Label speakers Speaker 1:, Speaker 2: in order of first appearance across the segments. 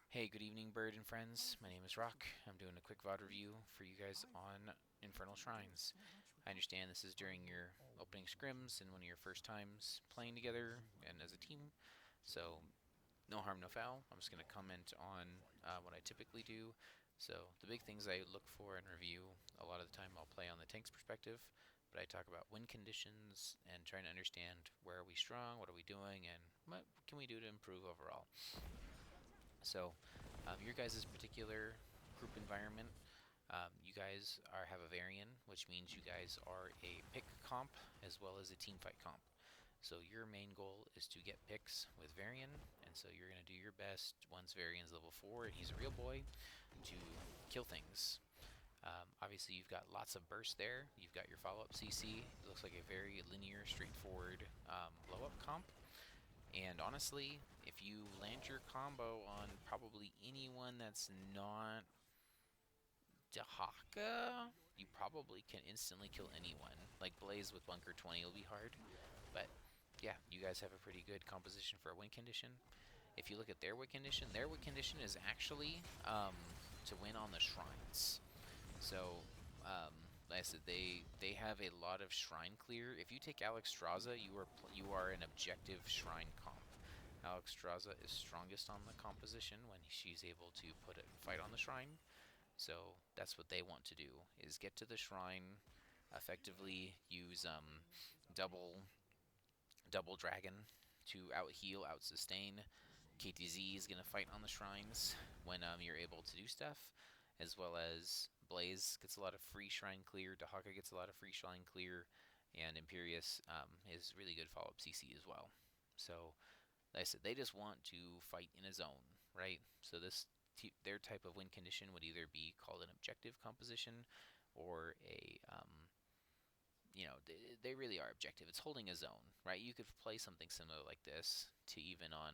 Speaker 1: Hey, good evening, Bird and friends. My name is Rock. I'm doing a quick VoD review for you guys on Infernal Shrines. I understand this is during your opening scrims and one of your first times playing together and as a team, so no harm, no foul. I'm just going to comment on what I typically do. So, the big things I look for and review, a lot of the time I'll play on the tank's perspective, but I talk about win conditions and trying to understand where are we strong, what are we doing, and what can we do to improve overall. So, your guys' particular group environment, you guys have a Varian, which means you guys are a pick comp as well as a team fight comp. So your main goal is to get picks with Varian, and so you're going to do your best once Varian's level 4 and he's a real boy to kill things. Obviously, you've got lots of burst there. You've got your follow-up CC. It looks like a very linear, straightforward blow-up comp. And honestly, if you land your combo on probably anyone that's not Dahaka, you probably can instantly kill anyone. Like Blaze with Bunker 20 will be hard, but yeah, you guys have a pretty good composition for a win condition. If you look at their win condition is actually to win on the shrines. So, like I said, they have a lot of shrine clear. If you take Alex Straza, you are an objective shrine comp. Alex Straza is strongest on the composition when she's able to put a fight on the shrine. So that's what they want to do: is get to the shrine, effectively use double double dragon to out heal, out sustain. KTZ is gonna fight on the shrines when you're able to do stuff, as well as Blaze gets a lot of free shrine clear, Dahaka gets a lot of free shrine clear, and Imperius is really good follow-up CC as well. So, like I said, they just want to fight in a zone, right? So their type of win condition would either be called an objective composition or a they really are objective. It's holding a zone, right? You could play something similar like this to even on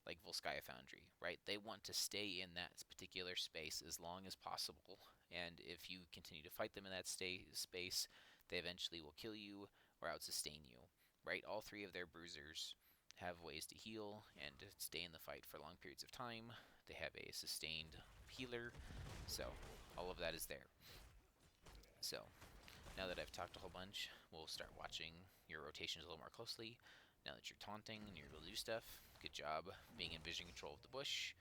Speaker 1: like Volskaya Foundry, right? They want to stay in that particular space as long as possible, and if you continue to fight them in that space, they eventually will kill you or out-sustain you, right? All three of their bruisers have ways to heal and to stay in the fight for long periods of time. They have a sustained healer, so all of that is there. So now that I've talked a whole bunch, we'll start watching your rotations a little more closely. Now that you're taunting and you're able to do stuff, good job being in vision control of the bush.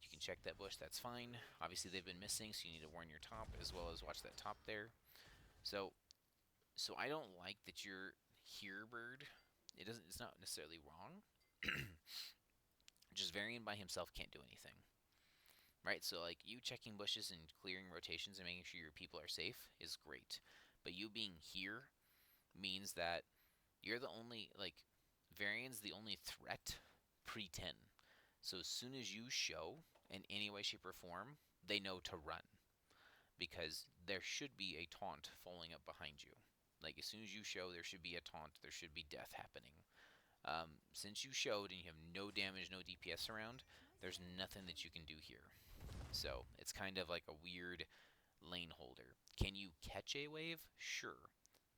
Speaker 1: You can check that bush, that's fine. Obviously they've been missing, so you need to warn your top as well as watch that top there. So I don't like that you're here, Bird. It's not necessarily wrong. Just Varian by himself can't do anything. Right? So like you checking bushes and clearing rotations and making sure your people are safe is great. But you being here means that you're the only, like, Varian's the only threat pre-10. So as soon as you show in any way, shape, or form, they know to run. Because there should be a taunt falling up behind you. Like, as soon as you show, there should be a taunt. There should be death happening. Since you showed and you have no damage, no DPS around, there's nothing that you can do here. So it's kind of like a weird lane holder. Can you catch a wave? Sure.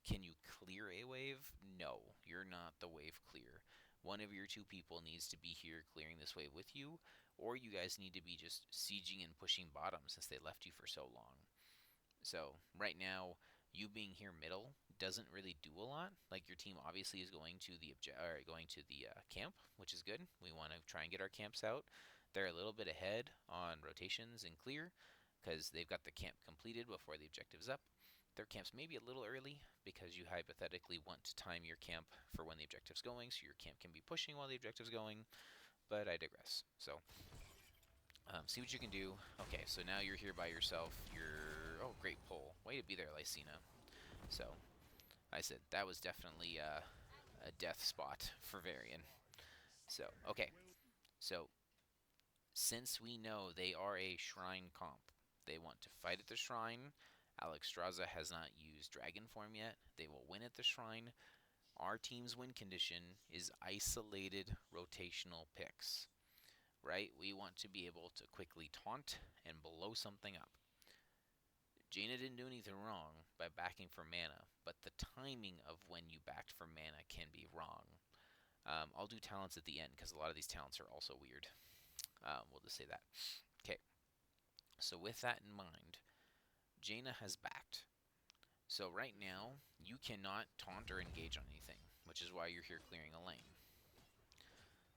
Speaker 1: Can you clear a wave? No, you're not the wave clear. One of your two people needs to be here clearing this wave with you, or you guys need to be just sieging and pushing bottom since they left you for so long. So right now, you being here middle doesn't really do a lot. Like, your team obviously is going to the camp, which is good. We want to try and get our camps out. They're a little bit ahead on rotations and clear because they've got the camp completed before the objective's up. Their camp's maybe a little early because you hypothetically want to time your camp for when the objective's going, so your camp can be pushing while the objective's going, but I digress. So, see what you can do. Okay, so now you're here by yourself. Oh, great pull. Way to be there, Lysina. So, I said that was definitely a death spot for Varian. So, okay. So, since we know they are a shrine comp, they want to fight at the shrine. Alex Straza has not used Dragon form yet. They will win at the shrine. Our team's win condition is isolated rotational picks, right? We want to be able to quickly taunt and blow something up. Jaina didn't do anything wrong by backing for mana, but the timing of when you backed for mana can be wrong. I'll do talents at the end because a lot of these talents are also weird. We'll just say that. Okay. So with that in mind, Jaina has backed. So right now, you cannot taunt or engage on anything, which is why you're here clearing a lane.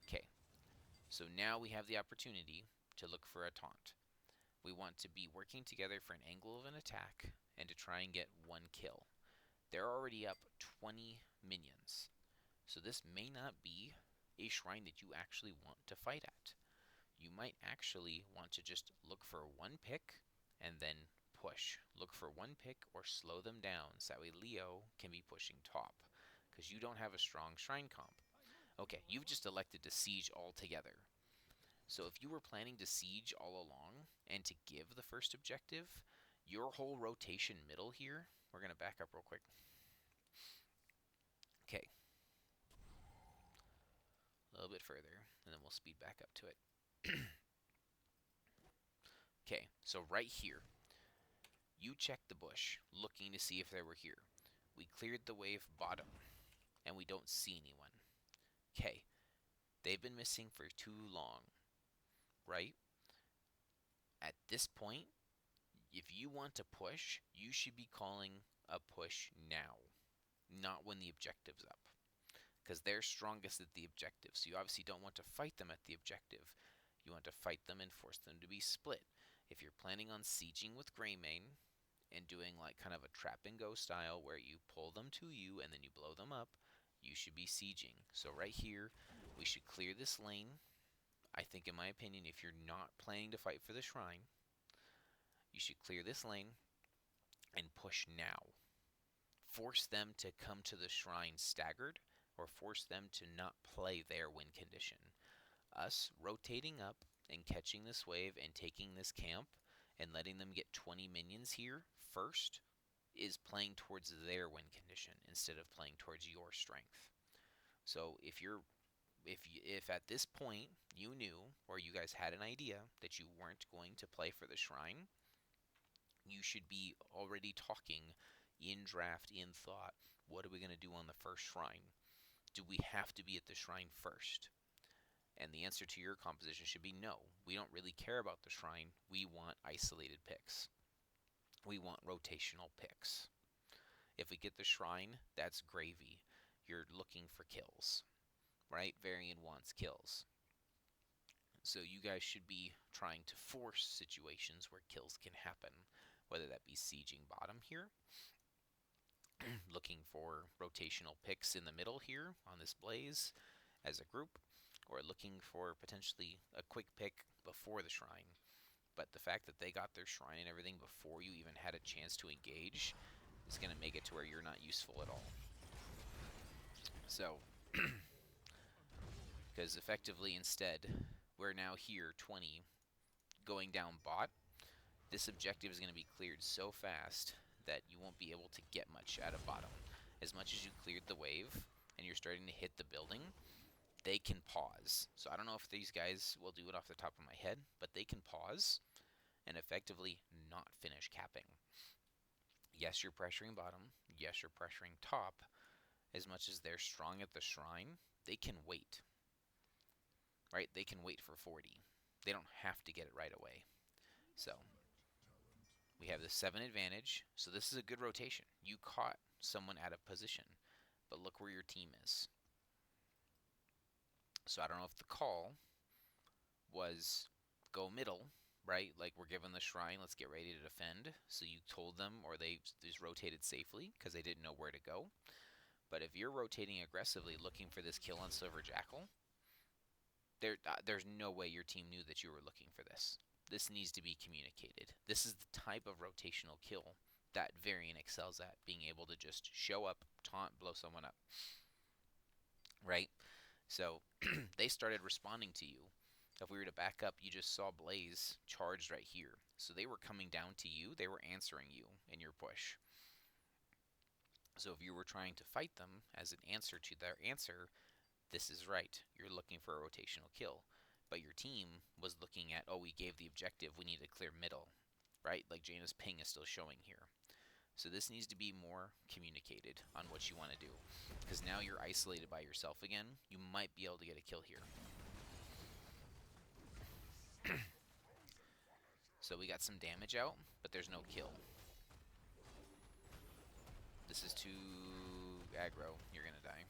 Speaker 1: Okay. So now we have the opportunity to look for a taunt. We want to be working together for an angle of an attack and to try and get one kill. They're already up 20 minions. So this may not be a shrine that you actually want to fight at. You might actually want to just look for one pick and then push. Look for one pick or slow them down so that way Leo can be pushing top, because you don't have a strong shrine comp. Okay, you've just elected to siege altogether. So if you were planning to siege all along and to give the first objective, your whole rotation middle here, we're going to back up real quick. Okay. A little bit further, and then we'll speed back up to it. Okay, so right here, you checked the bush, looking to see if they were here. We cleared the wave bottom, and we don't see anyone. Okay, they've been missing for too long, right? At this point, if you want to push, you should be calling a push now, not when the objective's up, because they're strongest at the objective. So you obviously don't want to fight them at the objective. You want to fight them and force them to be split. If you're planning on sieging with Greymane and doing like kind of a trap and go style where you pull them to you and then you blow them up, you should be sieging. So right here, we should clear this lane. I think, in my opinion, if you're not planning to fight for the shrine, you should clear this lane and push now. Force them to come to the shrine staggered, or force them to not play their win condition. Us rotating up and catching this wave and taking this camp and letting them get 20 minions here first is playing towards their win condition instead of playing towards your strength. So if at this point you knew, or you guys had an idea that you weren't going to play for the shrine, you should be already talking in draft, in thought, what are we going to do on the first shrine? Do we have to be at the shrine first? And the answer to your composition should be no. We don't really care about the shrine. We want isolated picks. We want rotational picks. If we get the shrine, that's gravy. You're looking for kills, right? Varian wants kills. So you guys should be trying to force situations where kills can happen, whether that be sieging bottom here, looking for rotational picks in the middle here on this blaze as a group, or looking for potentially a quick pick before the shrine. But the fact that they got their shrine and everything before you even had a chance to engage is going to make it to where you're not useful at all. So, because effectively instead, we're now here 20 going down bot. This objective is going to be cleared so fast that you won't be able to get much out of bottom. As much as you cleared the wave and you're starting to hit the building, they can pause. So I don't know if these guys will do it off the top of my head, but they can pause and effectively not finish capping. Yes, you're pressuring bottom. Yes, you're pressuring top. As much as they're strong at the shrine, they can wait. Right? They can wait for 40. They don't have to get it right away. So we have the 7 advantage. So this is a good rotation. You caught someone out of position, but look where your team is. So I don't know if the call was go middle, right? Like, we're given the shrine, let's get ready to defend. So you told them, or they just rotated safely because they didn't know where to go. But if you're rotating aggressively looking for this kill on Silver Jackal, there's no way your team knew that you were looking for this. This needs to be communicated. This is the type of rotational kill that Varian excels at, being able to just show up, taunt, blow someone up. Right? So they started responding to you. If we were to back up, you just saw Blaze charged right here. So they were coming down to you. They were answering you in your push. So if you were trying to fight them as an answer to their answer, this is right. You're looking for a rotational kill. But your team was looking at, oh, we gave the objective, we need to clear middle. Right? Like Jaina's ping is still showing here. So this needs to be more communicated on what you want to do. Because now you're isolated by yourself again. You might be able to get a kill here. So we got some damage out, but there's no kill. This is too aggro. You're gonna die.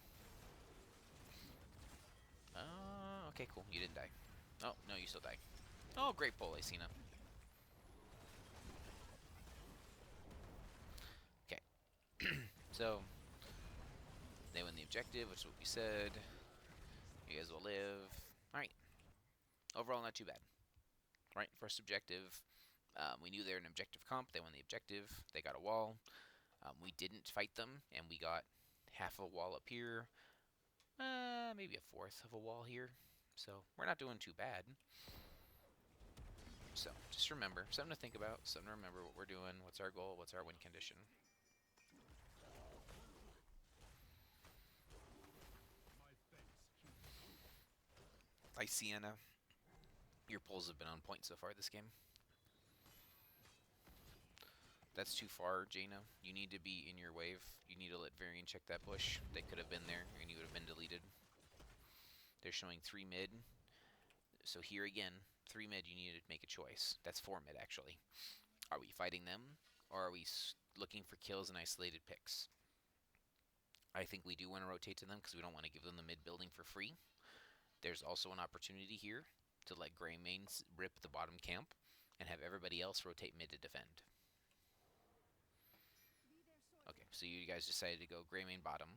Speaker 1: Okay, cool. You didn't die. Oh, no, you still die. Oh, great pull, Acina. Okay. So, they win the objective, which is what we said. You guys will live. Alright. Overall, not too bad. Right, first objective. We knew they were an objective comp. They won the objective. They got a wall. We didn't fight them, and we got half a wall up here. Maybe a fourth of a wall here. So, we're not doing too bad. So, just remember, something to think about, something to remember what we're doing, what's our goal, what's our win condition. Hi, Sienna. Your pulls have been on point so far this game. That's too far, Jaina. You need to be in your wave. You need to let Varian check that bush. They could have been there, and you would have been deleted. They're showing 3 mid. So here again, 3 mid, you need to make a choice. That's 4 mid, actually. Are we fighting them, or are we looking for kills and isolated picks? I think we do want to rotate to them because we don't want to give them the mid building for free. There's also an opportunity here to let Grey Mains rip the bottom camp and have everybody else rotate mid to defend. Okay, so you guys decided to go Grey Main bottom.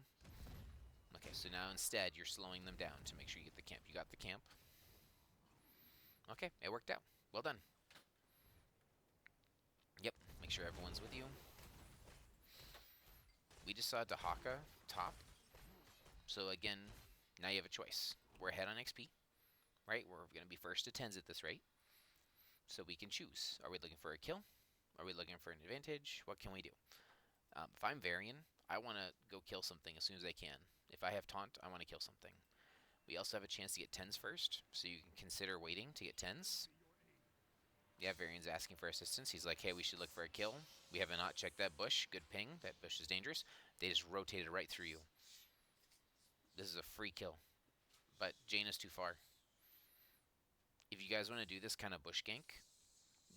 Speaker 1: Okay, so now instead you're slowing them down to make sure you get the camp. You got the camp. Okay, it worked out. Well done. Yep, make sure everyone's with you. We just saw Dahaka top. So again, now you have a choice. We're ahead on XP, right? We're going to be first to 10s at this rate. So we can choose. Are we looking for a kill? Are we looking for an advantage? What can we do? If I'm Varian, I want to go kill something as soon as I can. If I have taunt, I want to kill something. We also have a chance to get 10s first, so you can consider waiting to get 10s. Yeah, Varian's asking for assistance. He's like, hey, we should look for a kill. We have not checked that bush. Good ping. That bush is dangerous. They just rotated right through you. This is a free kill. But Jaina's too far. If you guys want to do this kind of bush gank,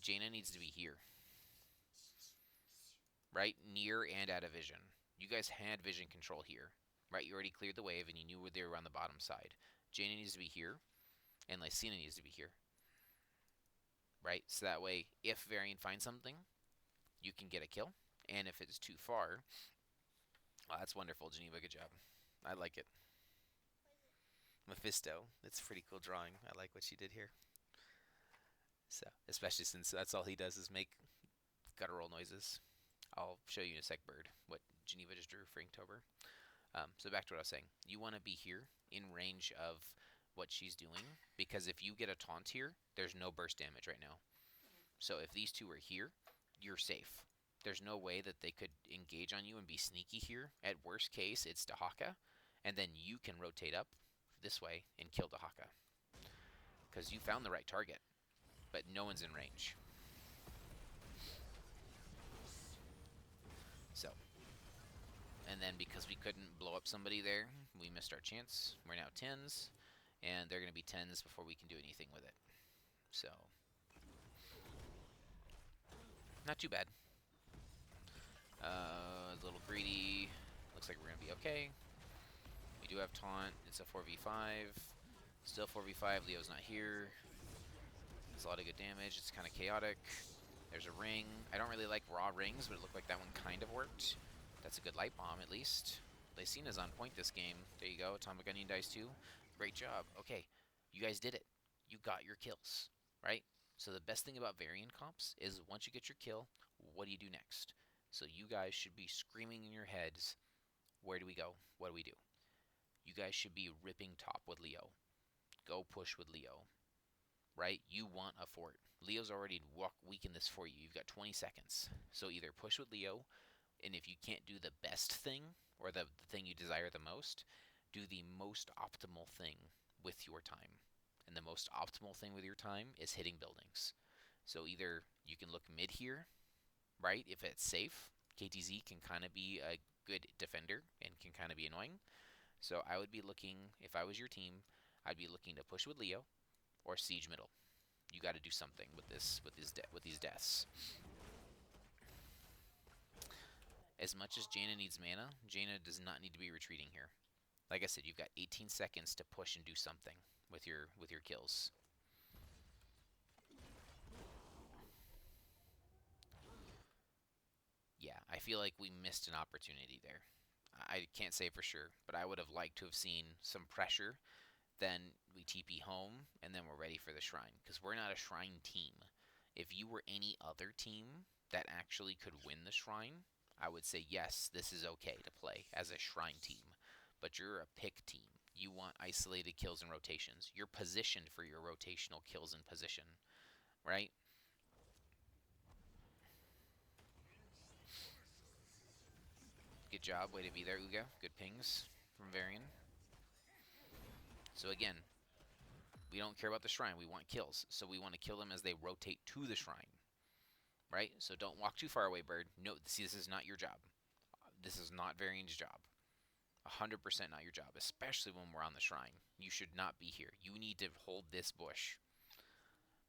Speaker 1: Jaina needs to be here. Right? Near and out of vision. You guys had vision control here. Right? You already cleared the wave and you knew where they were on the bottom side. Jaina needs to be here. And Lysina needs to be here. Right? So that way, if Varian finds something, you can get a kill. And if it's too far, oh, that's wonderful, Geneva. Good job. I like it. Mephisto. It's a pretty cool drawing. I like what she did here. So, especially since that's all he does is make guttural noises. I'll show you in a sec, Bird, what Geneva just drew for Inktober. So back to what I was saying. You want to be here in range of what she's doing, because if you get a taunt here, there's no burst damage right now. So if these two are here, you're safe. There's no way that they could engage on you and be sneaky here. At worst case, it's Dahaka, and then you can rotate up this way and kill Dahaka. Because you found the right target, but no one's in range. So, and then because we couldn't blow up somebody there, we missed our chance. We're now 10s, and they're going to be 10s before we can do anything with it. So, not too bad. A little greedy. Looks like we're going to be okay. We do have taunt. It's a 4v5. Still 4v5. Leo's not here. There's a lot of good damage. It's kind of chaotic. There's a ring. I don't really like raw rings, but it looked like that one kind of worked. That's a good light bomb, at least. Lysina's on point this game. There you go. Atomic Onion dice 2. Great job. Okay, you guys did it. You got your kills, right? So the best thing about Varian comps is once you get your kill, what do you do next? So you guys should be screaming in your heads, where do we go? What do we do? You guys should be ripping top with Leo. Go push with Leo, right? You want a fort. Leo's already weakened this for you. You've got 20 seconds. So either push with Leo, and if you can't do the best thing, or the thing you desire the most, do the most optimal thing with your time. And the most optimal thing with your time is hitting buildings. So either you can look mid here, right? If it's safe, KTZ can kind of be a good defender and can kind of be annoying. So I would be looking, if I was your team, I'd be looking to push with Leo or siege middle. You got to do something with these deaths. As much as Jaina needs mana, Jaina does not need to be retreating here. Like I said, you've got 18 seconds to push and do something with your kills. Yeah, I feel like we missed an opportunity there. I can't say for sure, but I would have liked to have seen some pressure. Then we TP home, and then we're ready for the shrine. Because we're not a shrine team. If you were any other team that actually could win the shrine, I would say yes, this is okay to play as a shrine team. But you're a pick team. You want isolated kills and rotations. You're positioned for your rotational kills and position, right? Good job. Way to be there, Uga. Good pings from Varian. So again, we don't care about the shrine. We want kills. So we want to kill them as they rotate to the shrine, right? So don't walk too far away, bird. No, see, this is not your job. This is not Varian's job. 100% not your job, especially when we're on the shrine. You should not be here. You need to hold this bush.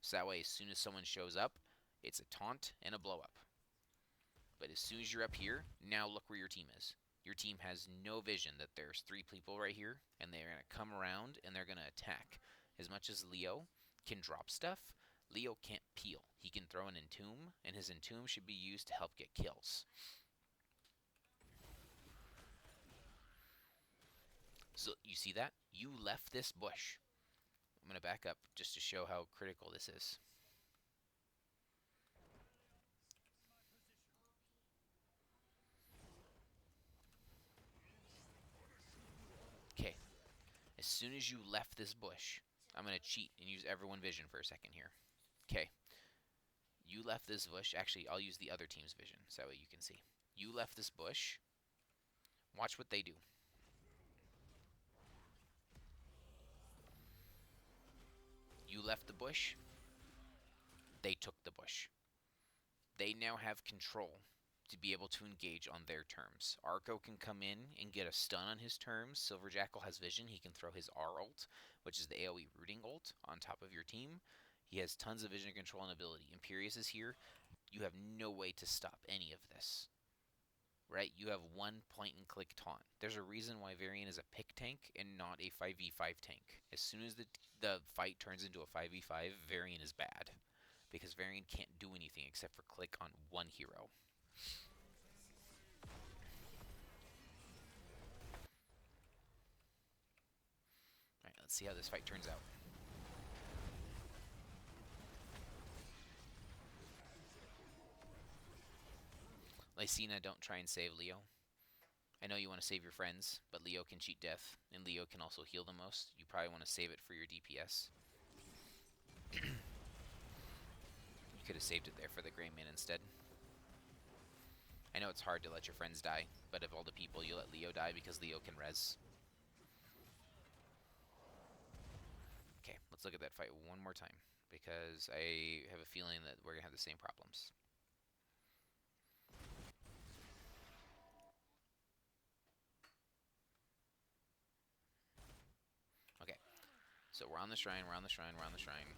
Speaker 1: So that way, as soon as someone shows up, it's a taunt and a blow up. But as soon as you're up here, now look where your team is. Your team has no vision that there's 3 people right here, and they're going to come around and they're going to attack. As much as Leo can drop stuff, Leo can't peel. He can throw an entomb, and his entomb should be used to help get kills. So you see that? You left this bush. I'm going to back up just to show how critical this is. Okay. As soon as you left this bush, I'm going to cheat and use everyone vision for a second here. Okay. You left this bush. Actually, I'll use the other team's vision so that way you can see. You left this bush. Watch what they do. You left the bush. They took the bush. They now have control to be able to engage on their terms. Arco can come in and get a stun on his terms. Silver Jackal has vision. He can throw his R ult, which is the AoE rooting ult, on top of your team. He has tons of vision control and ability. Imperius is here. You have no way to stop any of this. Right? You have one point and click taunt. There's a reason why Varian is a pick tank and not a 5v5 tank. As soon as the fight turns into a 5v5, Varian is bad. Because Varian can't do anything except for click on one hero. Alright, let's see how this fight turns out. Lysina, don't try and save Leo. I know you want to save your friends, but Leo can cheat death, and Leo can also heal the most. You probably want to save it for your DPS. You could have saved it there for the Greyman instead. I know it's hard to let your friends die, but of all the people, you let Leo die because Leo can res. Okay, let's look at that fight one more time, because I have a feeling that we're going to have the same problems. Okay, so we're on the shrine, we're on the shrine, we're on the shrine.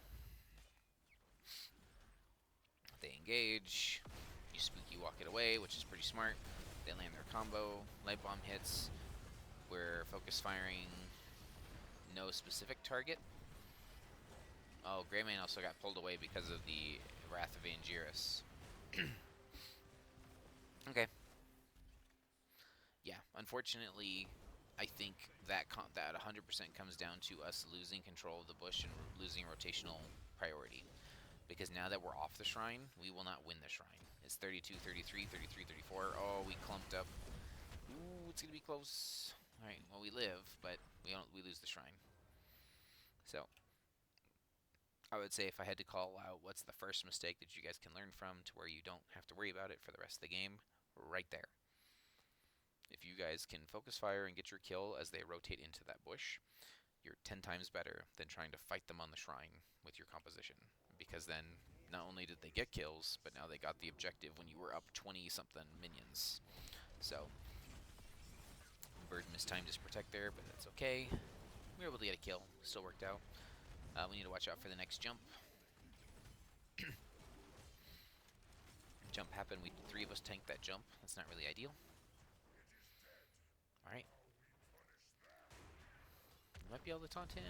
Speaker 1: They engage. You spooky walk it away, which is pretty smart. They land their combo. Light bomb hits. We're focus firing. No specific target. Oh, Greymane also got pulled away because of the Wrath of Angiris. Okay. Yeah, unfortunately, I think that 100% comes down to us losing control of the bush and losing rotational priority. Because now that we're off the shrine, we will not win the shrine. It's 32, 33, 33, 34. Oh, we clumped up. Ooh, it's going to be close. Alright, well, we live, but we lose the shrine. So, I would say if I had to call out what's the first mistake that you guys can learn from to where you don't have to worry about it for the rest of the game, right there. If you guys can focus fire and get your kill as they rotate into that bush, you're 10 times better than trying to fight them on the shrine with your composition. Because then, not only did they get kills, but now they got the objective when you were up 20-something minions. So, Bird mistimed his protect there, but that's okay. We were able to get a kill. Still worked out. We need to watch out for the next jump. Jump happened. We 3 of us tanked that jump. That's not really ideal. All right. You might be able to taunt him.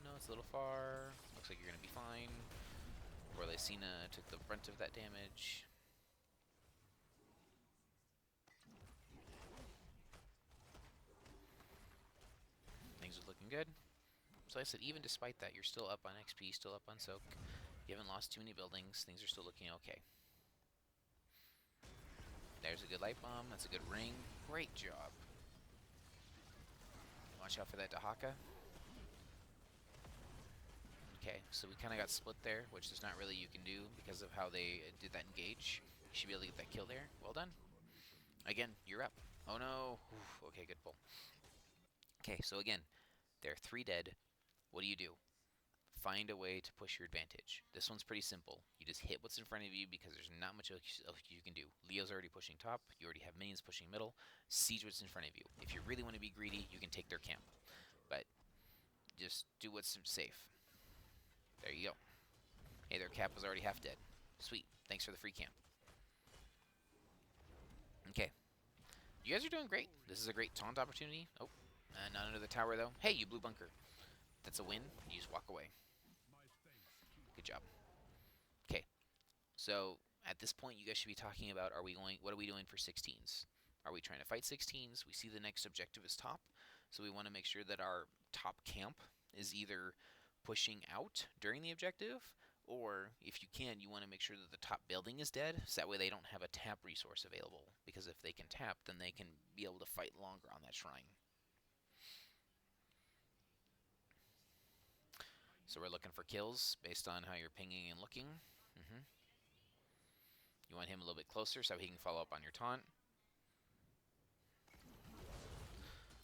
Speaker 1: No, it's a little far. Looks like you're gonna be fine. Orlacina took the brunt of that damage. Things are looking good. So like I said, even despite that, you're still up on XP, still up on soak. You haven't lost too many buildings. Things are still looking okay. There's a good light bomb. That's a good ring. Great job. Watch out for that Dahaka. Okay, so we kind of got split there, which there's not really you can do because of how they did that engage. You should be able to get that kill there. Well done. Again, you're up. Oh no. Oof, okay, good pull. Okay, so again, they're 3 dead. What do? Find a way to push your advantage. This one's pretty simple. You just hit what's in front of you because there's not much else you can do. Leo's already pushing top. You already have minions pushing middle. Siege what's in front of you. If you really want to be greedy, you can take their camp. But just do what's safe. There you go. Hey, their cap was already half dead. Sweet. Thanks for the free camp. Okay. You guys are doing great. This is a great taunt opportunity. Oh, not under the tower, though. Hey, you blew bunker. That's a win. You just walk away. Good job. Okay. So, at this point, you guys should be talking about, what are we doing for 16s? Are we trying to fight 16s? We see the next objective is top. So we want to make sure that our top camp is either pushing out during the objective, or if you can, you want to make sure that the top building is dead, so that way they don't have a tap resource available. Because if they can tap, then they can be able to fight longer on that shrine. So we're looking for kills based on how you're pinging and looking. You want him a little bit closer so he can follow up on your taunt.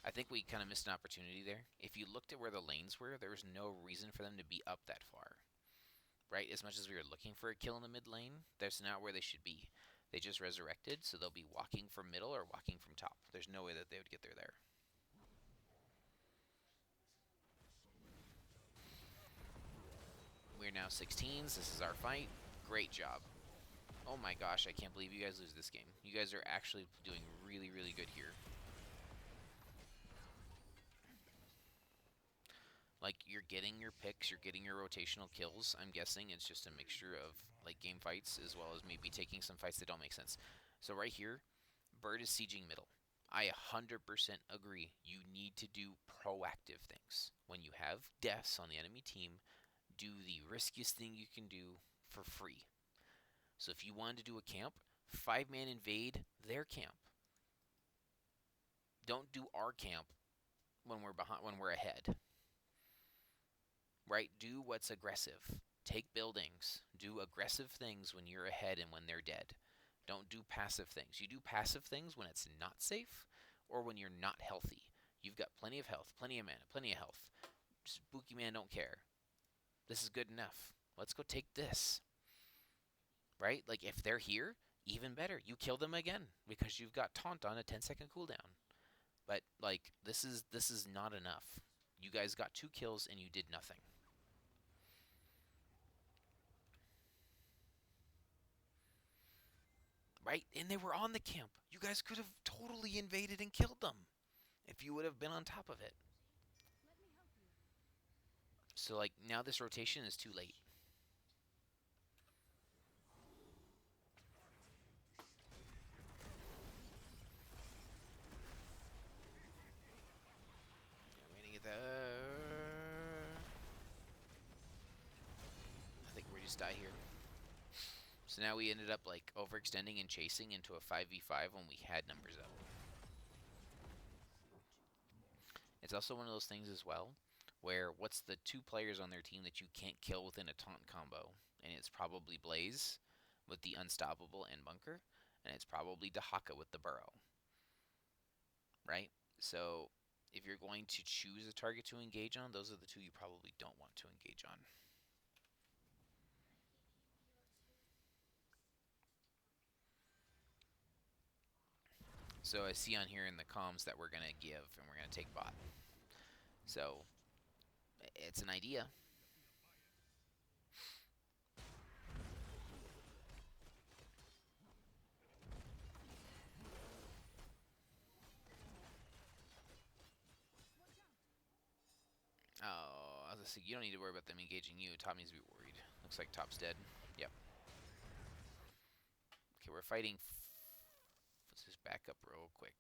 Speaker 1: I think we kind of missed an opportunity there. If you looked at where the lanes were, there was no reason for them to be up that far. Right? As much as we were looking for a kill in the mid lane, that's not where they should be. They just resurrected, so they'll be walking from middle or walking from top. There's no way that they would get there. We're now 16s. This is our fight. Great job. Oh my gosh, I can't believe you guys lose this game. You guys are actually doing really, really good here. Like, you're getting your picks, you're getting your rotational kills. I'm guessing it's just a mixture of, like, game fights as well as maybe taking some fights that don't make sense. So right here, Bird is sieging middle. I 100% agree. You need to do proactive things. When you have deaths on the enemy team, do the riskiest thing you can do for free. So if you wanted to do a camp, 5-man invade their camp. Don't do our camp when we're ahead. Right? Do what's aggressive. Take buildings. Do aggressive things when you're ahead and when they're dead. Don't do passive things. You do passive things when it's not safe or when you're not healthy. You've got plenty of health, plenty of mana, plenty of health. Spooky man don't care. This is good enough. Let's go take this. Right? Like, if they're here, even better. You kill them again because you've got taunt on a 10-second cooldown. But, like, this is not enough. You guys got 2 kills and you did nothing. Right? And they were on the camp. You guys could have totally invaded and killed them if you would have been on top of it. So, like, now this rotation is too late. I'm waiting at that. I think we just die here. So now we ended up, like, overextending and chasing into a 5v5 when we had numbers up. It's also one of those things as well where what's the 2 players on their team that you can't kill within a taunt combo? And it's probably Blaze with the Unstoppable and Bunker, and it's probably Dahaka with the Burrow. Right? So if you're going to choose a target to engage on, those are the 2 you probably don't want to engage on. So I see on here in the comms that we're going to give, and we're going to take bot. So it's an idea. was gonna say, you don't need to worry about them engaging you. Top needs to be worried. Looks like Top's dead. Yep. Okay, we're fighting. Let's just back up real quick.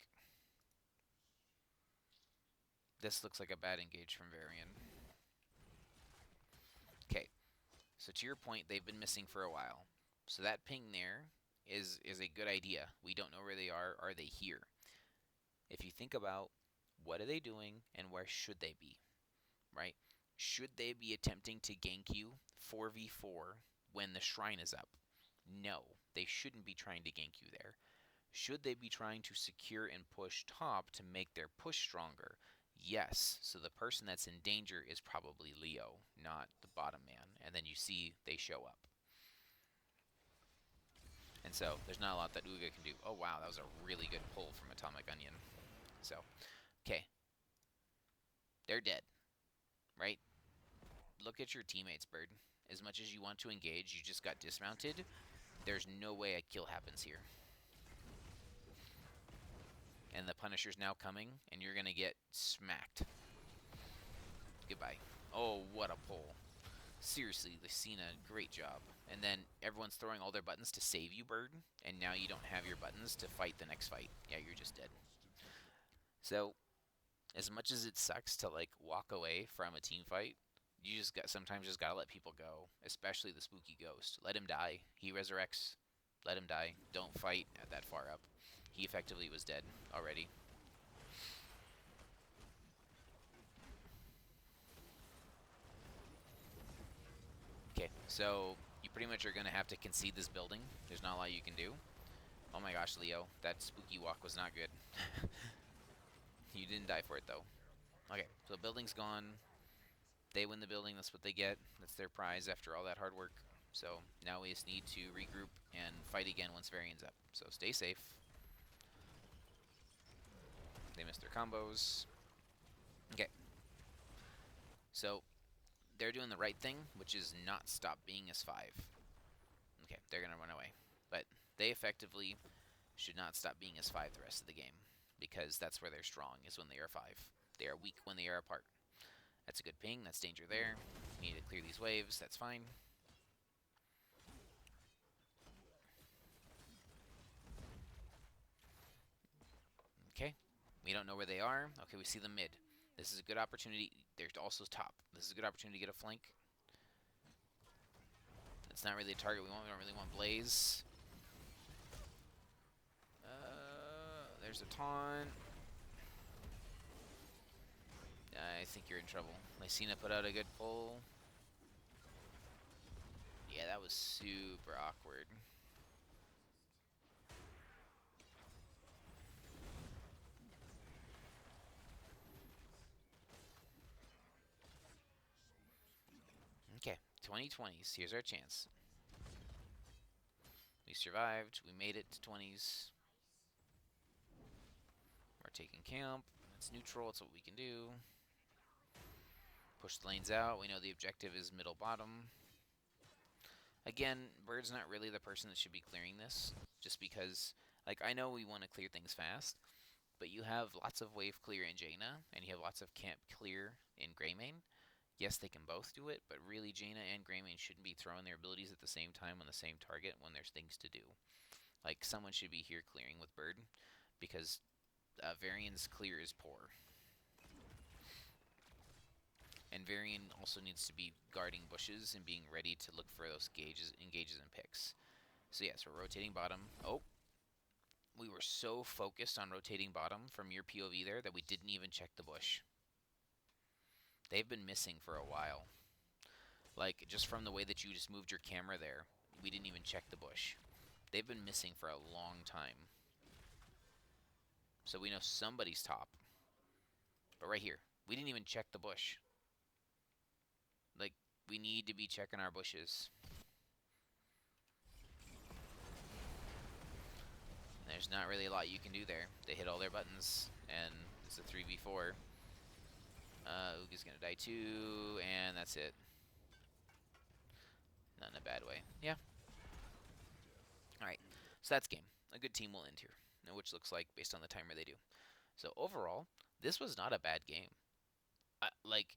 Speaker 1: This looks like a bad engage from Varian. Okay, so to your point, they've been missing for a while. So that ping there is a good idea. We don't know where they are. Are they here? If you think about what are they doing and where should they be, right? Should they be attempting to gank you 4v4 when the shrine is up? No, they shouldn't be trying to gank you there. Should they be trying to secure and push top to make their push stronger? Yes. So the person that's in danger is probably Leo, not the bottom man. And then you see they show up. And so there's not a lot that Uga can do. Oh, wow, that was a really good pull from Atomic Onion. So, okay. They're dead, right? Look at your teammates, Bird. As much as you want to engage, you just got dismounted. There's no way a kill happens here. And the Punisher's now coming, and you're going to get smacked. Goodbye. Oh, what a pull. Seriously, Lucina, great job. And then everyone's throwing all their buttons to save you, Bird, and now you don't have your buttons to fight the next fight. Yeah, you're just dead. So, as much as it sucks to, like, walk away from a team fight, you sometimes just gotta let people go, especially the spooky ghost. Let him die. He resurrects. Let him die. Don't fight at that far up. He effectively was dead already. Okay, so you pretty much are going to have to concede this building. There's not a lot you can do. Oh my gosh, Leo, that spooky walk was not good. You didn't die for it, though. Okay, so the building's gone. They win the building. That's what they get. That's their prize after all that hard work. So now we just need to regroup and fight again once Varian's up. So stay safe. They missed their combos. Okay. So they're doing the right thing, which is not stop being S5. Okay, they're going to run away. But they effectively should not stop being S5 the rest of the game, because that's where they're strong, is when they are 5. They are weak when they are apart. That's a good ping. That's danger there. We need to clear these waves. That's fine. Okay. We don't know where they are. Okay, we see them mid. This is a good opportunity. They're also top. This is a good opportunity to get a flank. It's not really a target we want. We don't really want Blaze. There's a taunt. I think you're in trouble. Lysina put out a good pull. Yeah, that was super awkward. Okay, 2020s. Here's our chance. We survived. We made it to 20s. We're taking camp. It's neutral. It's what we can do. Push the lanes out. We know the objective is middle bottom. Again, Bird's not really the person that should be clearing this, just because, like, I know we want to clear things fast, but you have lots of wave clear in Jaina, and you have lots of camp clear in Greymane. Yes, they can both do it, but really Jaina and Greymane shouldn't be throwing their abilities at the same time on the same target when there's things to do. Like, someone should be here clearing with Bird, because Varian's clear is poor. And Varian also needs to be guarding bushes and being ready to look for those engages and picks. So yes, we're rotating bottom. Oh, we were so focused on rotating bottom from your POV there that we didn't even check the bush. They've been missing for a while. Like, just from the way that you just moved your camera there, we didn't even check the bush. They've been missing for a long time. So we know somebody's top. But right here, we didn't even check the bush. Like, we need to be checking our bushes. There's not really a lot you can do there. They hit all their buttons, and it's a 3v4. Uga's gonna die too, and that's it. Not in a bad way. Yeah. Alright, so that's game. A good team will end here, which looks like, based on the timer, they do. So overall, this was not a bad game. Like,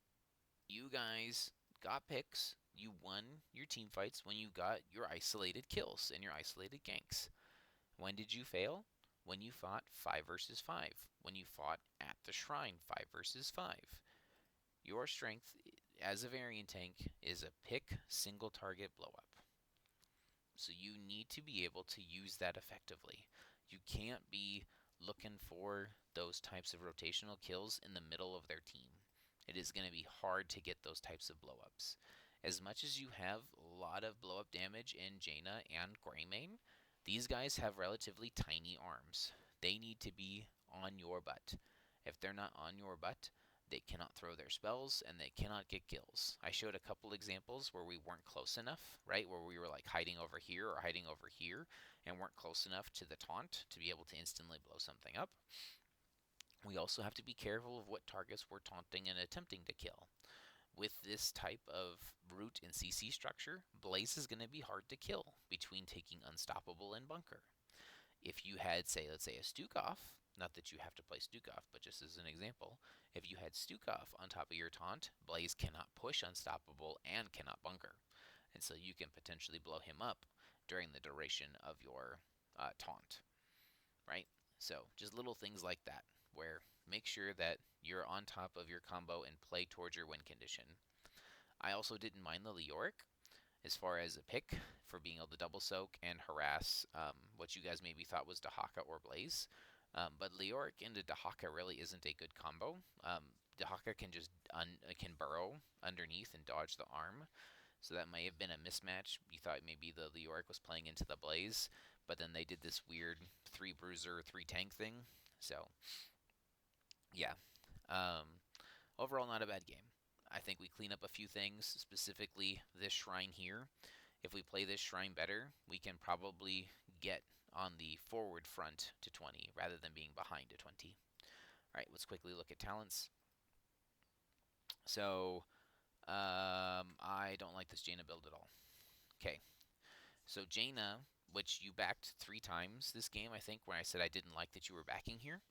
Speaker 1: You guys got picks. You won your team fights when you got your isolated kills and your isolated ganks. When did you fail? When you fought 5 versus 5. When you fought at the shrine 5 versus 5. Your strength as a variant tank is a pick single target blow up. So you need to be able to use that effectively. You can't be looking for those types of rotational kills in the middle of their team. It is going to be hard to get those types of blow ups. As much as you have a lot of blow up damage in Jaina and Greymane, these guys have relatively tiny arms. They need to be on your butt. If they're not on your butt, they cannot throw their spells and they cannot get kills. I showed a couple examples where we weren't close enough, right? Where we were like hiding over here or hiding over here and weren't close enough to the taunt to be able to instantly blow something up. We also have to be careful of what targets we're taunting and attempting to kill. With this type of root and CC structure, Blaze is going to be hard to kill between taking Unstoppable and Bunker. If you had, say, let's say a Stukov, not that you have to play Stukov, but just as an example, if you had Stukov on top of your taunt, Blaze cannot push Unstoppable and cannot Bunker. And so you can potentially blow him up during the duration of your taunt, right? So just little things like that, where make sure that you're on top of your combo and play towards your win condition. I also didn't mind the Leoric as far as a pick for being able to double soak and harass what you guys maybe thought was Dahaka or Blaze. But Leoric into Dahaka really isn't a good combo. Dahaka can just can burrow underneath and dodge the arm, so that may have been a mismatch. You thought maybe the Leoric was playing into the Blaze, but then they did this weird 3 bruiser, 3 tank thing. So, yeah. Um, Overall, not a bad game. I think we clean up a few things, specifically this shrine here. If we play this shrine better, we can probably get on the forward front to 20 rather than being behind to 20. All right, let's quickly look at talents. So, I don't like this Jaina build at all. Okay, so Jaina, which you backed 3 times this game, I think, when I said I didn't like that you were backing here.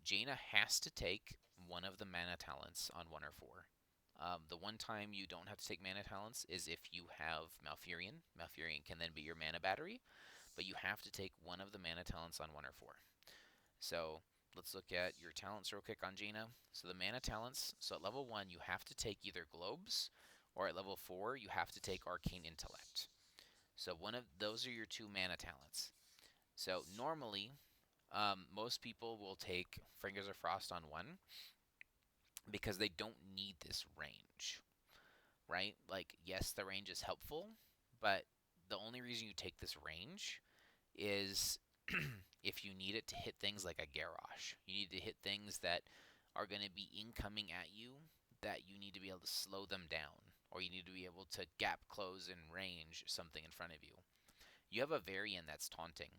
Speaker 1: Jaina has to take one of the mana talents on 1 or 4. The one time you don't have to take mana talents is if you have Malfurion. Malfurion can then be your mana battery, but you have to take one of the mana talents on 1 or 4. So let's look at your talents real quick on Jaina. So the mana talents, so at level 1 you have to take either Globes, or at level 4 you have to take Arcane Intellect. So one of those are your 2 mana talents. So normally, most people will take Fingers of Frost on 1 because they don't need this range, right? Like, yes, the range is helpful, but the only reason you take this range is if you need it to hit things like a Garrosh. You need to hit things that are going to be incoming at you that you need to be able to slow them down, or you need to be able to gap close and range something in front of you. You have a Varian that's taunting.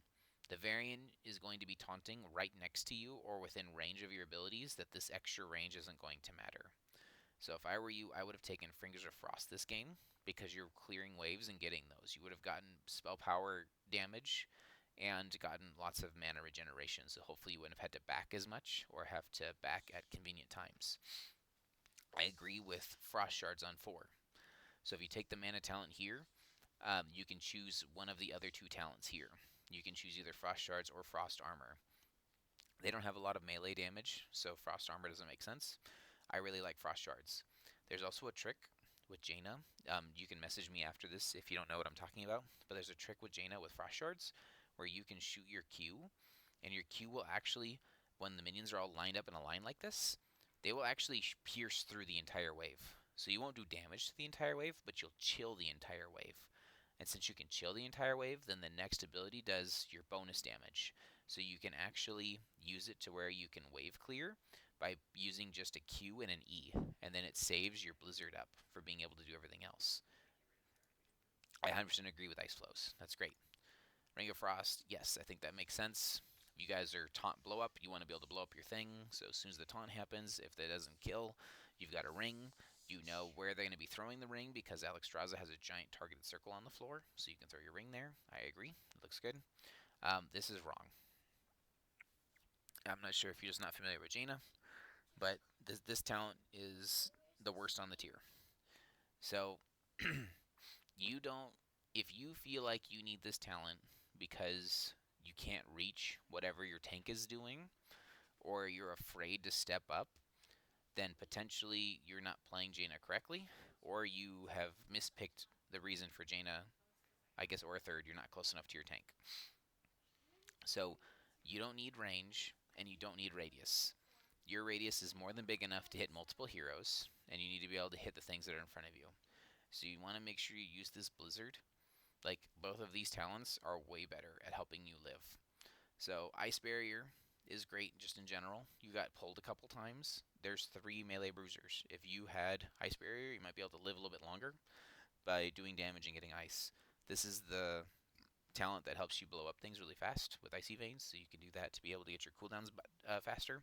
Speaker 1: The Varian is going to be taunting right next to you or within range of your abilities that this extra range isn't going to matter. So if I were you, I would have taken Fingers of Frost this game because you're clearing waves and getting those. You would have gotten spell power damage and gotten lots of mana regeneration, so hopefully you wouldn't have had to back as much or have to back at convenient times. I agree with Frost Shards on 4. So if you take the mana talent here, you can choose one of the other 2 talents here. You can choose either Frost Shards or Frost Armor. They don't have a lot of melee damage, so Frost Armor doesn't make sense. I really like Frost Shards. There's also a trick with Jaina. You can message me after this if you don't know what I'm talking about, but there's a trick with Jaina with Frost Shards where you can shoot your Q, and your Q will actually, when the minions are all lined up in a line like this, they will actually pierce through the entire wave. So you won't do damage to the entire wave, but you'll chill the entire wave. And since you can chill the entire wave, then the next ability does your bonus damage. So you can actually use it to where you can wave clear by using just a Q and an E, and then it saves your Blizzard up for being able to do everything else. I 100% agree with Ice Flows. That's great. Ring of Frost, yes, I think that makes sense. If you guys are taunt blow up, you want to be able to blow up your thing. So as soon as the taunt happens, if that doesn't kill, you've got a ring. You know where they're going to be throwing the ring because Alexstrasza has a giant targeted circle on the floor, so you can throw your ring there. I agree. It looks good. This is wrong. I'm not sure if you're just not familiar with Jaina, but this talent is the worst on the tier. So you don't if you feel like you need this talent because you can't reach whatever your tank is doing or you're afraid to step up, then potentially you're not playing Jaina correctly or you have mispicked the reason for Jaina, I guess, or a third, you're not close enough to your tank. So you don't need range and you don't need radius. Your radius is more than big enough to hit multiple heroes, and you need to be able to hit the things that are in front of you. So you want to make sure you use this Blizzard. Like, both of these talents are way better at helping you live. So Ice Barrier is great just in general. You got pulled a couple times. There's 3 melee bruisers. If you had Ice Barrier, you might be able to live a little bit longer by doing damage and getting ice. This is the talent that helps you blow up things really fast with Icy Veins, so you can do that to be able to get your cooldowns faster.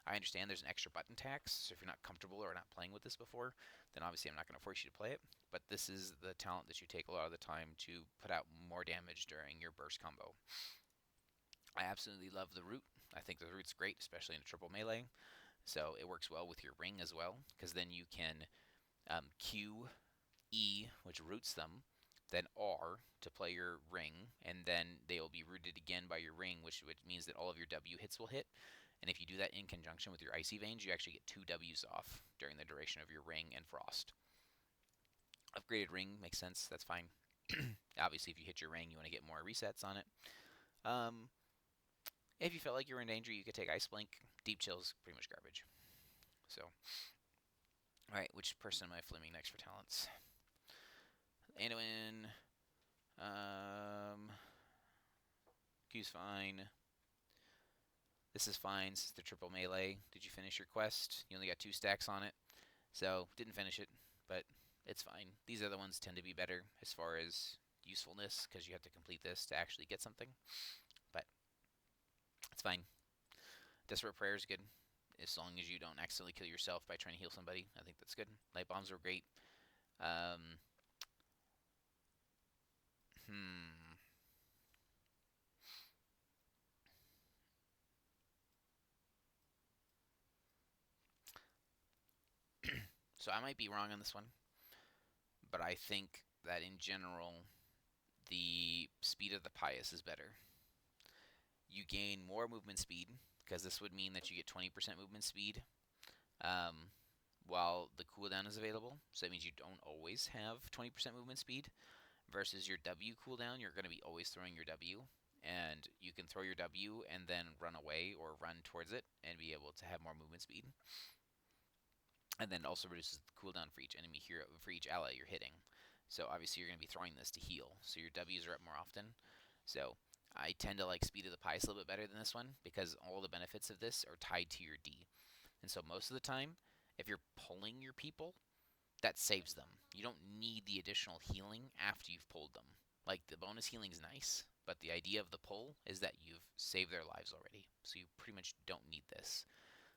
Speaker 1: I understand there's an extra button tax, so if you're not comfortable or not playing with this before, then obviously I'm not going to force you to play it, but this is the talent that you take a lot of the time to put out more damage during your burst combo. I absolutely love the root. I think the root's great, especially in a triple melee, so it works well with your ring as well, because then you can Q, E, which roots them, then R to play your ring, and then they will be rooted again by your ring, which means that all of your W hits will hit. And if you do that in conjunction with your Icy Veins, you actually get 2 Ws off during the duration of your ring and frost. Upgraded ring makes sense, that's fine. Obviously, if you hit your ring, you want to get more resets on it. If you felt like you were in danger, you could take Ice Blink. Deep Chill's pretty much garbage. So, alright, which person am I flaming next for talents? Anduin. Q's fine. This is fine since the triple melee. Did you finish your quest? You only got 2 stacks on it, so didn't finish it, but it's fine. These other ones tend to be better as far as usefulness because you have to complete this to actually get something, but it's fine. Desperate Prayer is good as long as you don't accidentally kill yourself by trying to heal somebody. I think that's good. Light Bombs were great. So I might be wrong on this one, but I think that in general, the Speed of the Pious is better. You gain more movement speed, because this would mean that you get 20% movement speed while the cooldown is available. So that means you don't always have 20% movement speed. Versus your W cooldown, you're going to be always throwing your W. And you can throw your W and then run away or run towards it and be able to have more movement speed. And then it also reduces the cooldown for each enemy hero, for each ally you're hitting. So obviously you're going to be throwing this to heal, so your W's are up more often. So I tend to like Speed of the Pious a little bit better than this one because all the benefits of this are tied to your D. And so most of the time, if you're pulling your people, that saves them. You don't need the additional healing after you've pulled them. Like, the bonus healing is nice, but the idea of the pull is that you've saved their lives already. So you pretty much don't need this.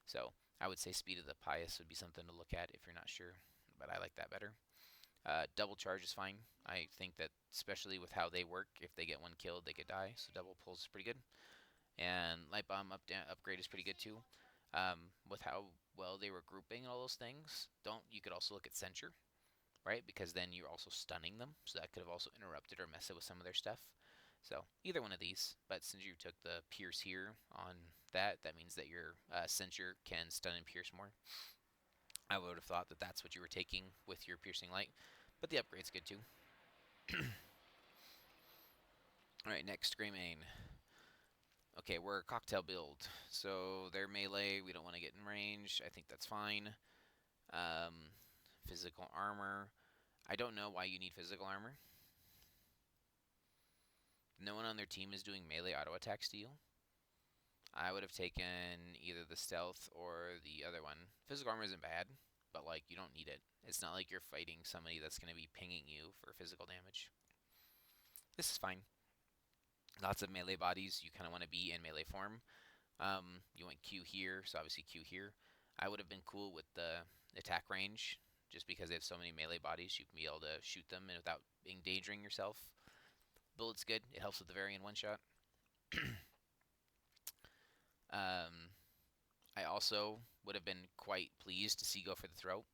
Speaker 1: So I would say Speed of the Pious would be something to look at if you're not sure, but I like that better. Double charge is fine. I think that especially with how they work, if they get one killed, they could die. So double pulls is pretty good. And Light Bomb upgrade is pretty good too. With how well they were grouping and all those things, you could also look at Censure, right? Because then you're also stunning them, so that could have also interrupted or messed with some of their stuff. So either one of these, but since you took the Pierce here on that means that your Censure can stun and pierce more. I would have thought that that's what you were taking with your Piercing Light, but the upgrade's good too. Alright, next, Greymane. Okay, we're a cocktail build, so they're melee, we don't want to get in range, I think that's fine. Physical armor. I don't know why you need physical armor. No one on their team is doing melee auto attack steal. I would have taken either the stealth or the other one. Physical armor isn't bad, but like, you don't need it. It's not like you're fighting somebody that's going to be pinging you for physical damage. This is fine. Lots of melee bodies. You kind of want to be in melee form. You want Q here, so obviously Q here. I would have been cool with the attack range, just because they have so many melee bodies, you can be able to shoot them and without endangering yourself. Bullet's good. It helps with the variant one-shot. I also would have been quite pleased to see Go for the Throat.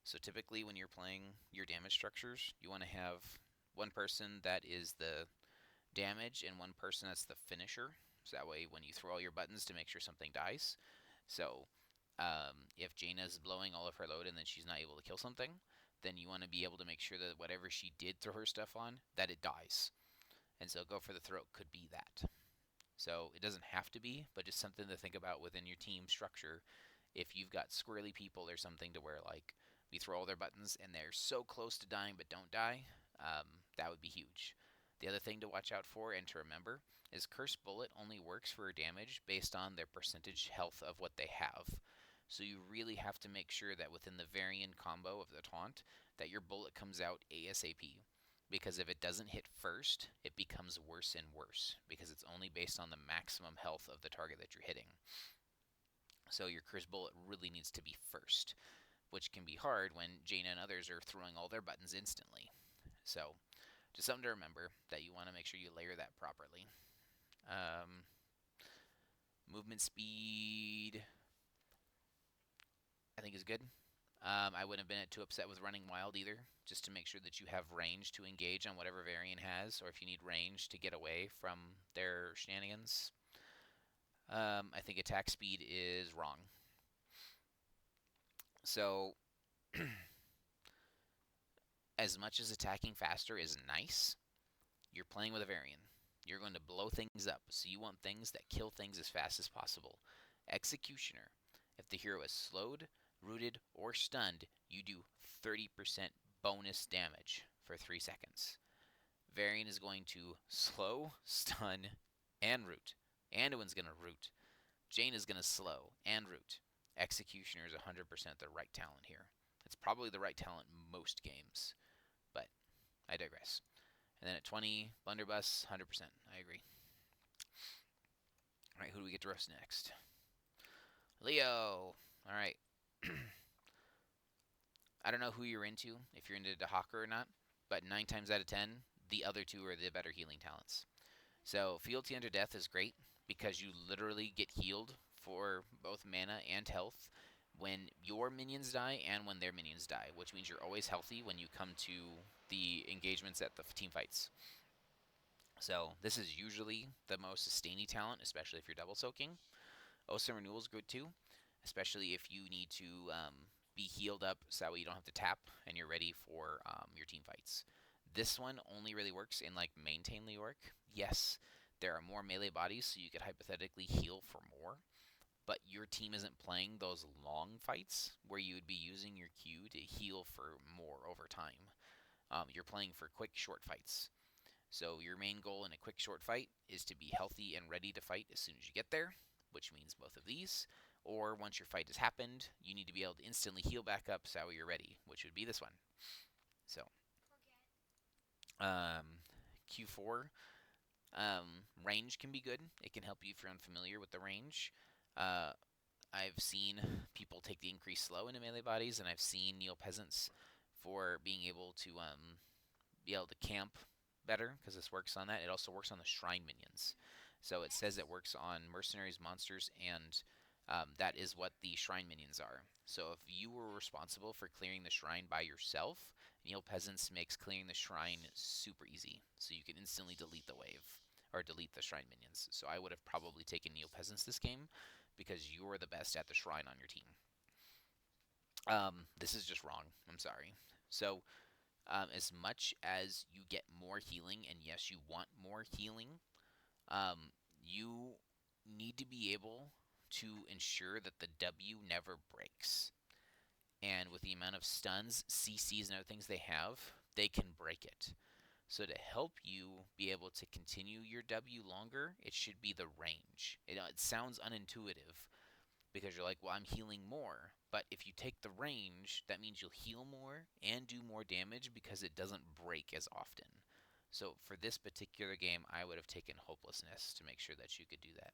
Speaker 1: So typically when you're playing your damage structures, you want to have one person that is the damage and one person that's the finisher. So that way when you throw all your buttons to make sure something dies. So if Jaina's blowing all of her load and then she's not able to kill something, then you want to be able to make sure that whatever she did throw her stuff on, that it dies. And so go for the throat could be that. So it doesn't have to be, but just something to think about within your team structure. If you've got squirrely people or something to where like we throw all their buttons and they're so close to dying but don't die, that would be huge. The other thing to watch out for and to remember is Cursed Bullet only works for damage based on their percentage health of what they have. So you really have to make sure that within the Varian combo of the taunt, that your bullet comes out ASAP. Because if it doesn't hit first, it becomes worse and worse because it's only based on the maximum health of the target that you're hitting. So your Cursed Bullet really needs to be first, which can be hard when Jaina and others are throwing all their buttons instantly. So just something to remember that you want to make sure you layer that properly. Movement speed, I think is good. I wouldn't have been too upset with running wild either, just to make sure that you have range to engage on whatever variant has, or if you need range to get away from their shenanigans. I think attack speed is wrong. So, as much as attacking faster is nice, you're playing with a variant. You're going to blow things up, so you want things that kill things as fast as possible. Executioner. If the hero is slowed, rooted, or stunned, you do 30% bonus damage for 3 seconds. Variant is going to slow, stun, and root. Anduin's going to root. Jane is going to slow and root. Executioner is 100% the right talent here. It's probably the right talent most games, but I digress. And then at 20, Blunderbuss, 100%. I agree. All right, who do we get to roast next? Leo. All right. I don't know who you're into, if you're into Dahaka or not, but 9 times out of 10, the other two are the better healing talents. So Fealty Unto Death is great because you literally get healed for both mana and health when your minions die and when their minions die, which means you're always healthy when you come to the engagements at the team fights. So this is usually the most sustainy talent, especially if you're double soaking. Ocean Renewal is good too, especially if you need to be healed up so that way you don't have to tap and you're ready for your team fights. This one only really works in like maintain Leoric. Yes, there are more melee bodies, so you could hypothetically heal for more, but your team isn't playing those long fights where you would be using your Q to heal for more over time. You're playing for quick, short fights. So your main goal in a quick, short fight is to be healthy and ready to fight as soon as you get there, which means both of these. Or once your fight has happened, you need to be able to instantly heal back up so you're ready, which would be this one. So, Q4, range can be good. It can help you if you're unfamiliar with the range. I've seen people take the increase slow into melee bodies, and I've seen Neo Peasants for being able to camp better because this works on that. It also works on the shrine minions. So it says it works on mercenaries, monsters, and that is what the shrine minions are. So if you were responsible for clearing the shrine by yourself, Neo Peasants makes clearing the shrine super easy. So you can instantly delete the wave or delete the shrine minions. So I would have probably taken Neo Peasants this game because you're the best at the shrine on your team. This is just wrong. I'm sorry. So as much as you get more healing, and yes, you want more healing, you need to be able to ensure that the W never breaks. And with the amount of stuns, CCs, and other things they have, they can break it. So to help you be able to continue your W longer, it should be the range. It sounds unintuitive because you're like, well, I'm healing more. But if you take the range, that means you'll heal more and do more damage because it doesn't break as often. So for this particular game, I would have taken Hopelessness to make sure that you could do that.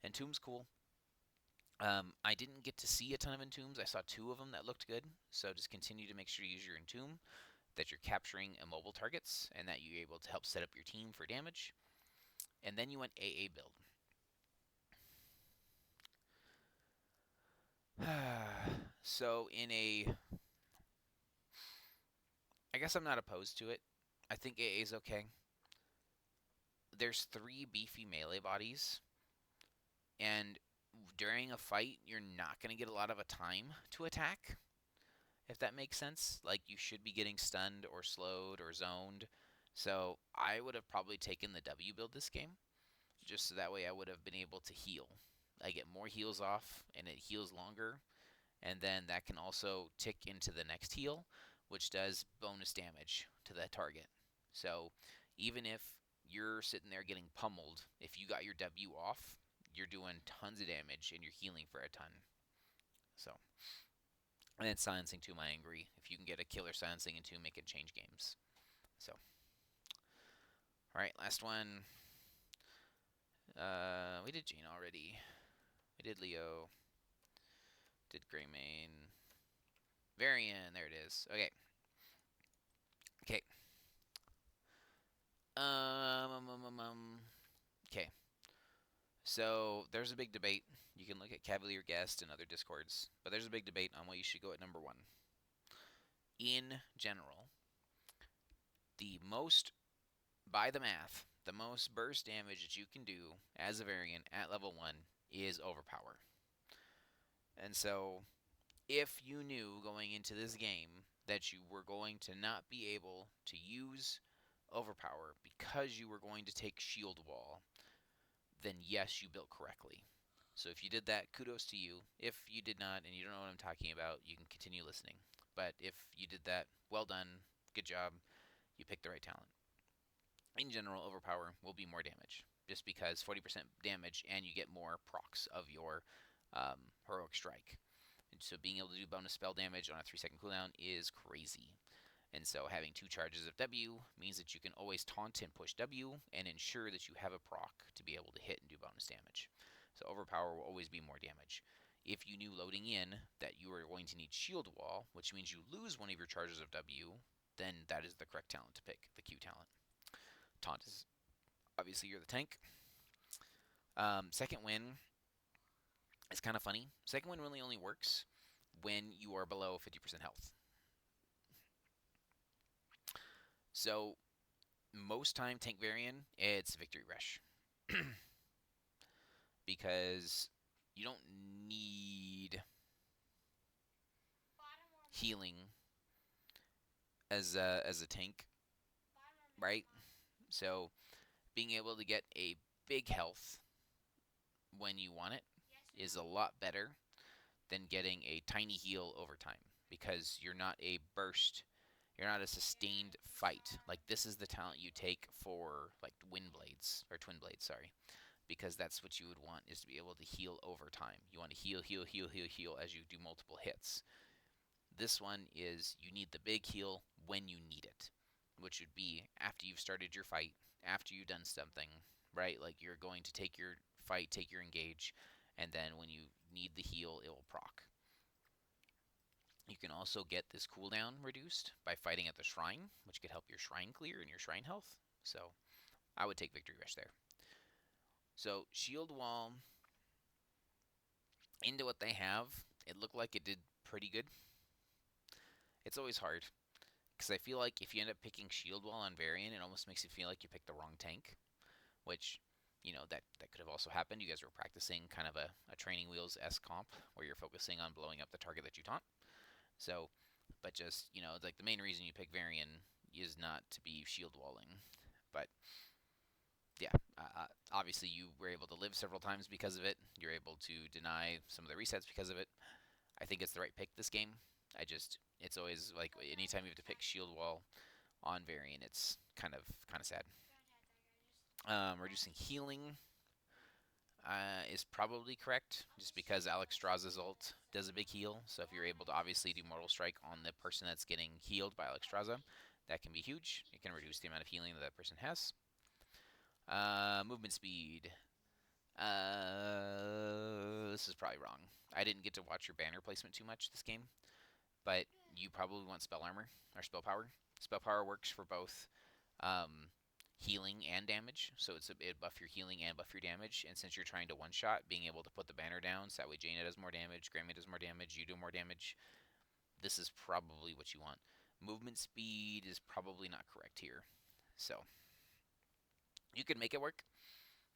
Speaker 1: Entomb's cool. I didn't get to see a ton of Entombs. I saw 2 of them that looked good. So just continue to make sure you use your Entomb, that you're capturing immobile targets, and that you're able to help set up your team for damage. And then you went AA build. So in a I guess I'm not opposed to it. I think AA is okay. There's 3 beefy melee bodies, and during a fight, you're not going to get a lot of a time to attack, if that makes sense. Like, you should be getting stunned or slowed or zoned. So I would have probably taken the W build this game, just so that way I would have been able to heal. I get more heals off, and it heals longer, and then that can also tick into the next heal, which does bonus damage to that target. So even if you're sitting there getting pummeled, if you got your W off, you're doing tons of damage and you're healing for a ton. So, and then silencing too, my angry. If you can get a killer silencing into, make it change games. So, all right, last one. We did Jane already. We did Leo. Did Greymane. Varian. There it is. Okay. Okay. Okay. So there's a big debate. You can look at Cavalier Guest and other discords, but there's a big debate on what you should go at number 1. In general, the most, by the math, the most burst damage that you can do as a variant at level 1 is Overpower. And so, if you knew going into this game that you were going to not be able to use Overpower because you were going to take Shield Wall, then yes, you built correctly. So if you did that, kudos to you. If you did not and you don't know what I'm talking about, you can continue listening. But if you did that, well done, good job, you picked the right talent. In general, Overpower will be more damage, just because 40% damage and you get more procs of your Heroic Strike. And so being able to do bonus spell damage on a 3-second cooldown is crazy. And so having 2 charges of W means that you can always taunt and push W and ensure that you have a proc to be able to hit and do bonus damage. So Overpower will always be more damage. If you knew loading in that you are going to need Shield Wall, which means you lose one of your charges of W, then that is the correct talent to pick, the Q talent. Taunt is obviously you're the tank. Second Wind is kind of funny. Second Wind really only works when you are below 50% health. So most time tank variant, it's Victory Rush. Because you don't need healing as a tank, right? So being able to get a big health when you want it is a lot better than getting a tiny heal over time, because you're not a burst, you're not a sustained fight. Like, this is the talent you take for like Wind Blades or Twin Blades, sorry, because that's what you would want, is to be able to heal over time. You want to heal, heal, heal, heal, heal as you do multiple hits. This one is you need the big heal when you need it, which would be after you've started your fight, after you've done something, right? Like, you're going to take your fight, take your engage, and then when you need the heal, it will proc. You can also get this cooldown reduced by fighting at the shrine, which could help your shrine clear and your shrine health. So I would take Victory Rush there. So Shield Wall, into what they have, it looked like it did pretty good. It's always hard, because I feel like if you end up picking Shield Wall on Varian, it almost makes it feel like you picked the wrong tank, which, you know, that could have also happened. You guys were practicing kind of a training wheels-esque comp, where you're focusing on blowing up the target that you taunt. So, but just, you know, like, the main reason you pick Varian is not to be shield walling. But, yeah, obviously you were able to live several times because of it. You're able to deny some of the resets because of it. I think it's the right pick this game. It's always, like, anytime you have to pick shield wall on Varian, it's kind of sad. Reducing healing is probably correct, just because Alexstrasza's ult does a big heal. So if you're able to obviously do Mortal Strike on the person that's getting healed by Alexstrasza, that can be huge. It can reduce the amount of healing that that person has. Movement speed. This is probably wrong. I didn't get to watch your banner placement too much this game, but you probably want Spell Armor or Spell Power. Spell Power works for both healing and damage, so it buff your healing and buff your damage. And since you're trying to one-shot, being able to put the banner down, so that way Jaina does more damage, Grammy does more damage, you do more damage, this is probably what you want. Movement speed is probably not correct here. So you could make it work.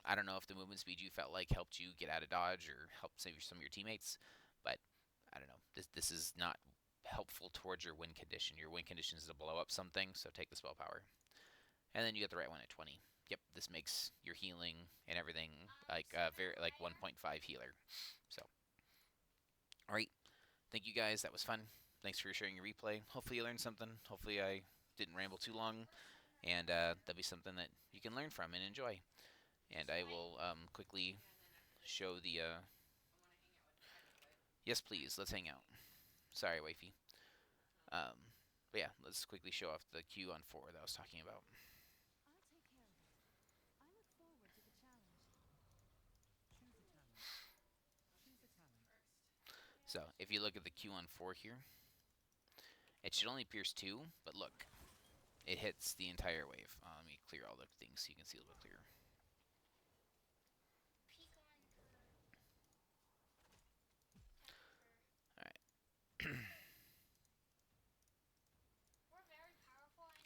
Speaker 1: I don't know if the movement speed you felt like helped you get out of dodge or helped save some of your teammates, but I don't know. This is not helpful towards your win condition. Your win condition is to blow up something, so take the spell power. And then you get the right one at 20. Yep, this makes your healing and everything like very like 1.5 healer. So, all right, thank you guys. That was fun. Thanks for sharing your replay. Hopefully you learned something. Hopefully I didn't ramble too long, and that'll be something that you can learn from and enjoy. And I will quickly show the. Yes, please. Let's hang out. Sorry, wifey. Um, but yeah, let's quickly show off the Q on 4 that I was talking about. So if you look at the Q on 4 here, it should only pierce 2, but look, it hits the entire wave. Let me clear all the things so you can see a little bit clearer. Alright.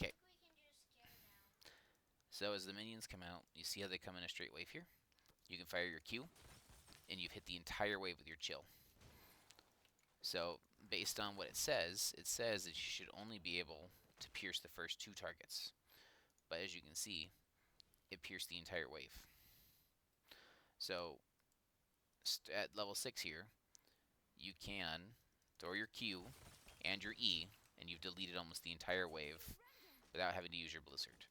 Speaker 1: Okay. So as the minions come out, you see how they come in a straight wave here? You can fire your Q, and you've hit the entire wave with your chill. So based on what it says that you should only be able to pierce the first 2 targets. But as you can see, it pierced the entire wave. So at level 6 here, you can throw your Q and your E, and you've deleted almost the entire wave without having to use your Blizzard.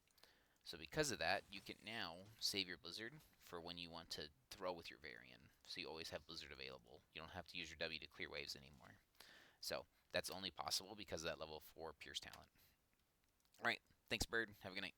Speaker 1: So because of that, you can now save your Blizzard for when you want to throw with your Varian. So you always have Blizzard available. You don't have to use your W to clear waves anymore. So that's only possible because of that level 4 Pierce talent. Alright, thanks Bird. Have a good night.